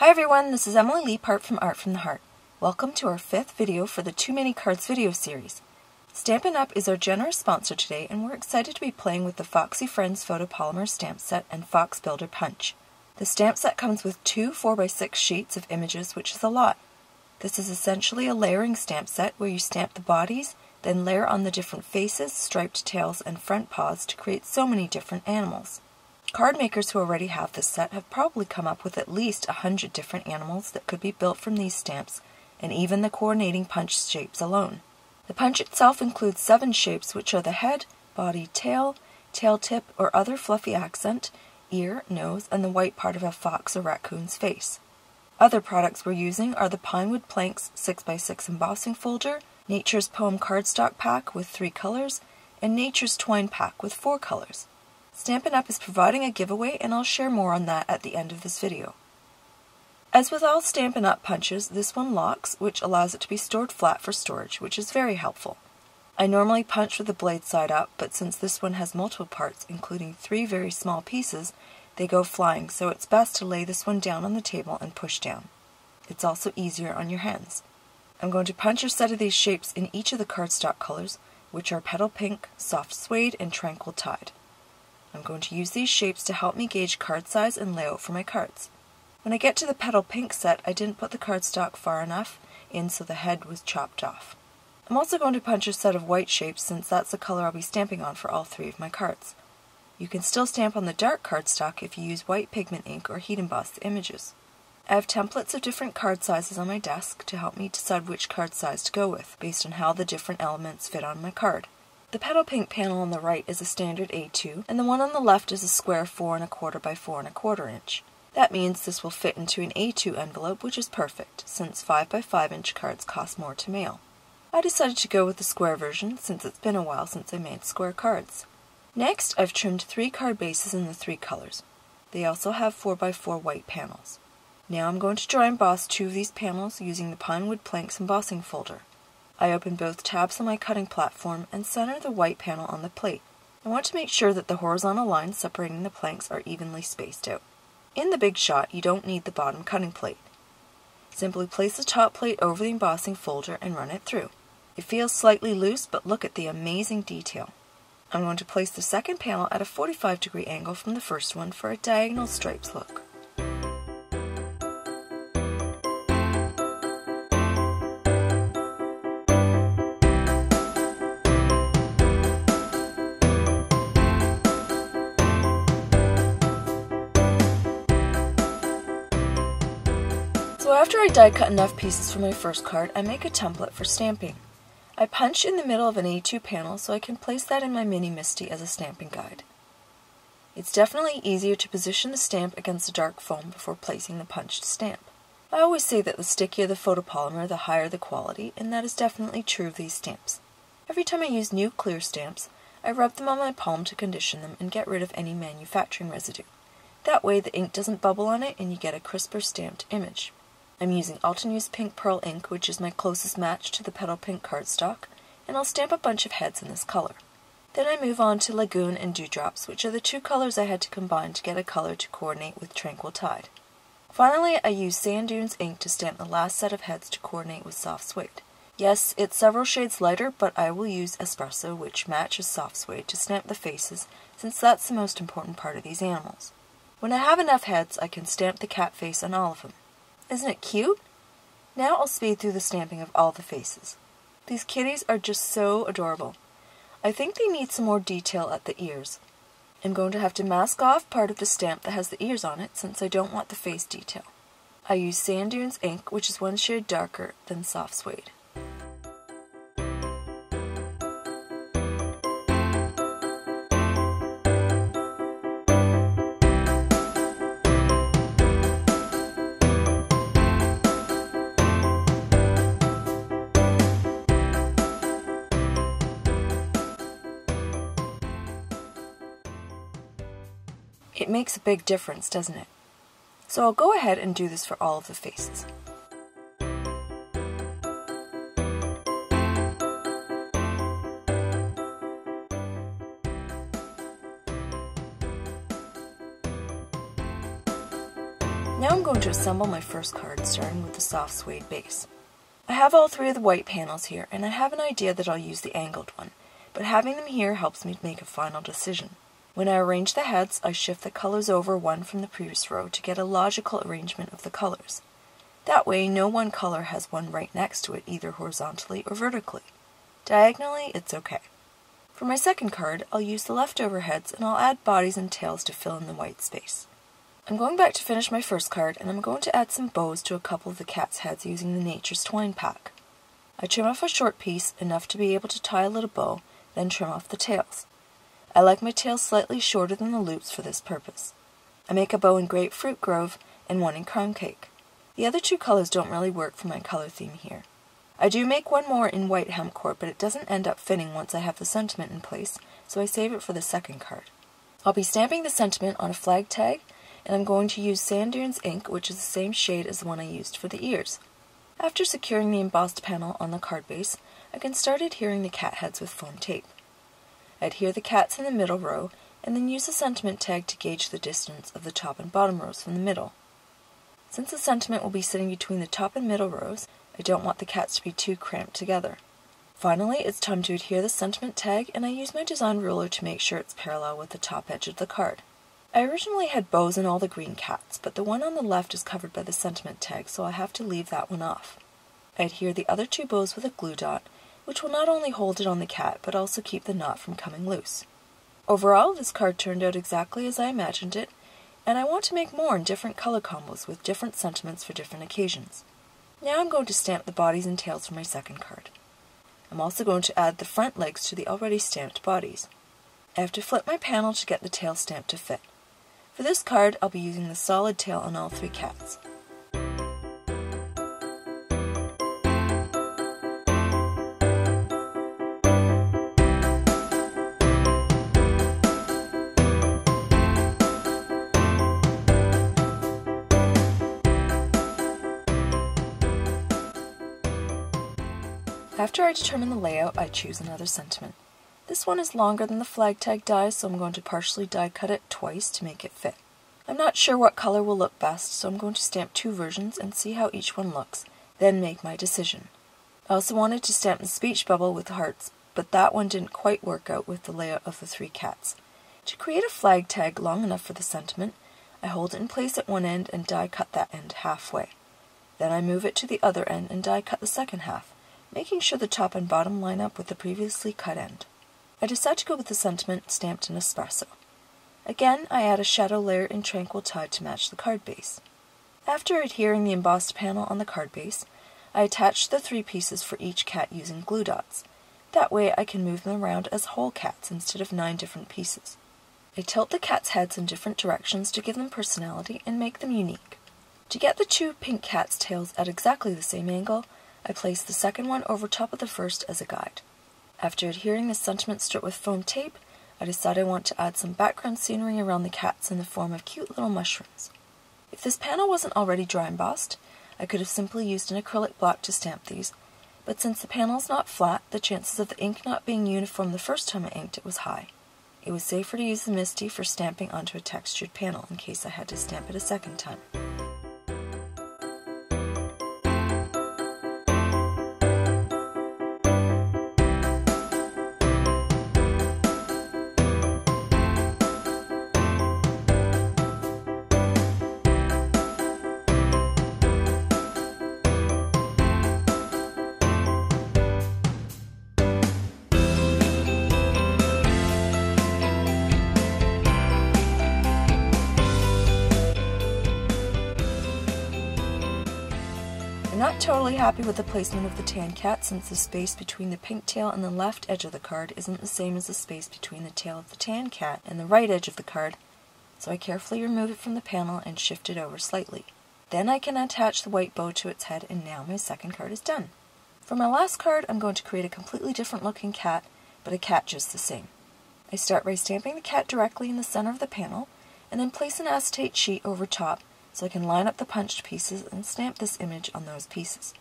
Hi everyone, this is Emily Leiphart from Art from the Heart. Welcome to our 5th video for the Too Many Cards video series. Stampin' Up! Is our generous sponsor today, and we're excited to be playing with the Foxy Friends Photopolymer stamp set and Fox Builder Punch. The stamp set comes with 2 4x6 sheets of images, which is a lot. This is essentially a layering stamp set where you stamp the bodies, then layer on the different faces, striped tails, and front paws to create so many different animals. Card makers who already have this set have probably come up with at least 100 different animals that could be built from these stamps, and even the coordinating punch shapes alone. The punch itself includes 7 shapes, which are the head, body, tail, tail tip or other fluffy accent, ear, nose, and the white part of a fox or raccoon's face. Other products we're using are the Pinewood Planks 6x6 embossing folder, Nature's Poem cardstock pack with 3 colors, and Nature's Twine pack with 4 colors. Stampin' Up! Is providing a giveaway, and I'll share more on that at the end of this video. As with all Stampin' Up! Punches, this one locks, which allows it to be stored flat for storage, which is very helpful. I normally punch with the blade side up, but since this one has multiple parts, including 3 very small pieces, they go flying, so it's best to lay this one down on the table and push down. It's also easier on your hands. I'm going to punch a set of these shapes in each of the cardstock colors, which are Petal Pink, Soft Suede, and Tranquil Tide. I'm going to use these shapes to help me gauge card size and layout for my cards. When I get to the Petal Pink set, I didn't put the cardstock far enough in so the head was chopped off. I'm also going to punch a set of white shapes since that's the color I'll be stamping on for all 3 of my cards. You can still stamp on the dark cardstock if you use white pigment ink or heat emboss the images. I have templates of different card sizes on my desk to help me decide which card size to go with, based on how the different elements fit on my card. The Petal Pink panel on the right is a standard A2, and the one on the left is a square 4 1/4 by 4 1/4 inch. That means this will fit into an A2 envelope, which is perfect, since 5 by 5 inch cards cost more to mail. I decided to go with the square version, since it's been a while since I made square cards. Next, I've trimmed 3 card bases in the 3 colors. They also have 4 by 4 white panels. Now I'm going to dry emboss 2 of these panels using the Pinewood Planks embossing folder. I open both tabs on my cutting platform and center the white panel on the plate. I want to make sure that the horizontal lines separating the planks are evenly spaced out. In the big shot, you don't need the bottom cutting plate. Simply place the top plate over the embossing folder and run it through. It feels slightly loose, but look at the amazing detail. I'm going to place the second panel at a 45-degree angle from the first one for a diagonal stripes look. So after I die cut enough pieces for my first card, I make a template for stamping. I punch in the middle of an A2 panel so I can place that in my mini MISTI as a stamping guide. It's definitely easier to position the stamp against the dark foam before placing the punched stamp. I always say that the stickier the photopolymer, the higher the quality, and that is definitely true of these stamps. Every time I use new clear stamps, I rub them on my palm to condition them and get rid of any manufacturing residue. That way the ink doesn't bubble on it and you get a crisper stamped image. I'm using Altenews Pink Pearl ink, which is my closest match to the Petal Pink cardstock, and I'll stamp a bunch of heads in this color. Then I move on to Lagoon and Dewdrops, which are the 2 colors I had to combine to get a color to coordinate with Tranquil Tide. Finally, I use Sand Dunes ink to stamp the last set of heads to coordinate with Soft Suede. Yes, it's several shades lighter, but I will use Espresso, which matches Soft Suede, to stamp the faces, since that's the most important part of these animals. When I have enough heads, I can stamp the cat face on all of them. Isn't it cute? Now I'll speed through the stamping of all the faces. These kitties are just so adorable. I think they need some more detail at the ears. I'm going to have to mask off part of the stamp that has the ears on it since I don't want the face detail. I use Sand Dunes ink, which is 1 shade darker than Soft Suede. It makes a big difference, doesn't it? So I'll go ahead and do this for all of the faces. Now I'm going to assemble my first card, starting with the soft suede base. I have all three of the white panels here, and I have an idea that I'll use the angled one, but having them here helps me make a final decision. When I arrange the heads, I shift the colors over one from the previous row to get a logical arrangement of the colors. That way, no one color has one right next to it, either horizontally or vertically. Diagonally, it's okay. For my second card, I'll use the leftover heads and I'll add bodies and tails to fill in the white space. I'm going back to finish my first card, and I'm going to add some bows to a couple of the cat's heads using the Nature's Twine pack. I trim off a short piece, enough to be able to tie a little bow, then trim off the tails. I like my tails slightly shorter than the loops for this purpose. I make a bow in Grapefruit Grove and one in Crumb Cake. The other two colors don't really work for my color theme here. I do make one more in White Hemp Cord, but it doesn't end up fitting once I have the sentiment in place, so I save it for the second card. I'll be stamping the sentiment on a flag tag, and I'm going to use Sand Dunes ink, which is the same shade as the one I used for the ears. After securing the embossed panel on the card base, I can start adhering the cat heads with foam tape. I adhere the cats in the middle row, and then use the sentiment tag to gauge the distance of the top and bottom rows from the middle. Since the sentiment will be sitting between the top and middle rows, I don't want the cats to be too cramped together. Finally, it's time to adhere the sentiment tag, and I use my design ruler to make sure it's parallel with the top edge of the card. I originally had bows in all the green cats, but the one on the left is covered by the sentiment tag, so I have to leave that one off. I adhere the other two bows with a glue dot, which will not only hold it on the cat, but also keep the knot from coming loose. Overall, this card turned out exactly as I imagined it, and I want to make more in different color combos with different sentiments for different occasions. Now I'm going to stamp the bodies and tails for my second card. I'm also going to add the front legs to the already stamped bodies. I have to flip my panel to get the tail stamp to fit. For this card, I'll be using the solid tail on all three cats. After I determine the layout, I choose another sentiment. This one is longer than the flag tag die, so I'm going to partially die cut it twice to make it fit. I'm not sure what color will look best, so I'm going to stamp two versions and see how each one looks, then make my decision. I also wanted to stamp the speech bubble with hearts, but that one didn't quite work out with the layout of the three cats. To create a flag tag long enough for the sentiment, I hold it in place at one end and die cut that end halfway. Then I move it to the other end and die cut the second half, making sure the top and bottom line up with the previously cut end. I decide to go with the sentiment stamped in espresso. Again, I add a shadow layer in Tranquil Tide to match the card base. After adhering the embossed panel on the card base, I attach the three pieces for each cat using glue dots. That way I can move them around as whole cats instead of 9 different pieces. I tilt the cats' heads in different directions to give them personality and make them unique. To get the two pink cats' tails at exactly the same angle, I place the second one over top of the first as a guide. After adhering the sentiment strip with foam tape, I decide I want to add some background scenery around the cats in the form of cute little mushrooms. If this panel wasn't already dry embossed, I could have simply used an acrylic block to stamp these, but since the panel is not flat, the chances of the ink not being uniform the first time I inked it was high. It was safer to use the Misty for stamping onto a textured panel in case I had to stamp it a second time. I'm not totally happy with the placement of the tan cat since the space between the pink tail and the left edge of the card isn't the same as the space between the tail of the tan cat and the right edge of the card, so I carefully remove it from the panel and shift it over slightly. Then I can attach the white bow to its head, and now my second card is done. For my last card, I'm going to create a completely different looking cat, but a cat just the same. I start by stamping the cat directly in the center of the panel, and then place an acetate sheet over top so I can line up the punched pieces and stamp this image on those pieces.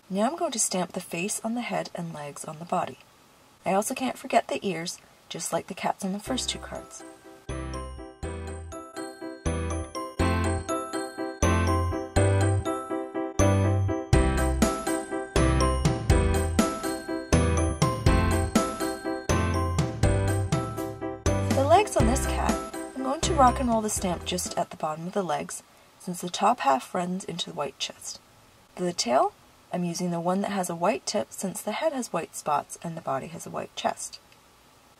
Now I'm going to stamp the face on the head and legs on the body. I also can't forget the ears, just like the cats on the first two cards. focus on this cat, I'm going to rock and roll the stamp just at the bottom of the legs, since the top half runs into the white chest. For the tail, I'm using the one that has a white tip since the head has white spots and the body has a white chest.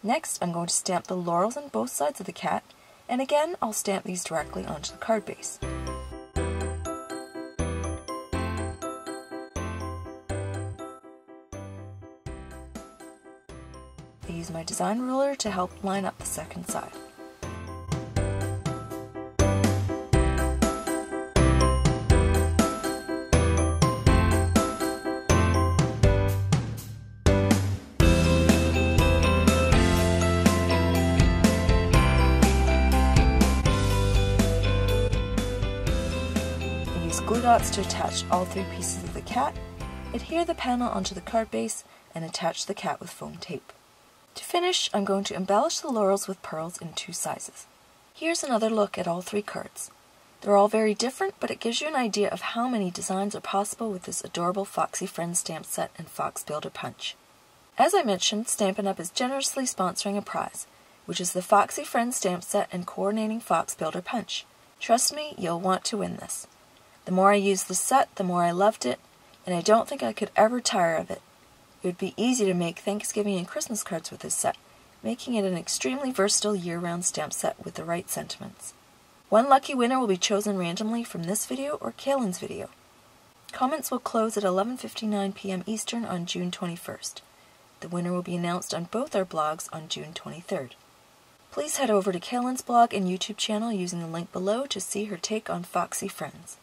Next, I'm going to stamp the laurels on both sides of the cat, and again, I'll stamp these directly onto the card base. I use my design ruler to help line up the second side. I use glue dots to attach all three pieces of the cat, adhere the panel onto the card base, and attach the cat with foam tape. To finish, I'm going to embellish the laurels with pearls in 2 sizes. Here's another look at all 3 cards. They're all very different, but it gives you an idea of how many designs are possible with this adorable Foxy Friends stamp set and Fox Builder Punch. As I mentioned, Stampin' Up! Is generously sponsoring a prize, which is the Foxy Friends stamp set and coordinating Fox Builder Punch. Trust me, you'll want to win this. The more I used the set, the more I loved it, and I don't think I could ever tire of it. It would be easy to make Thanksgiving and Christmas cards with this set, making it an extremely versatile year-round stamp set with the right sentiments. One lucky winner will be chosen randomly from this video or Kaylin's video. Comments will close at 11:59 p.m. Eastern on June 21st. The winner will be announced on both our blogs on June 23rd. Please head over to Kaylin's blog and YouTube channel using the link below to see her take on Foxy Friends.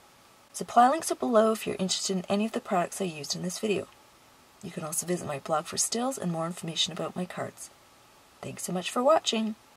Supply links are below if you're interested in any of the products I used in this video. You can also visit my blog for stills and more information about my cards. Thanks so much for watching!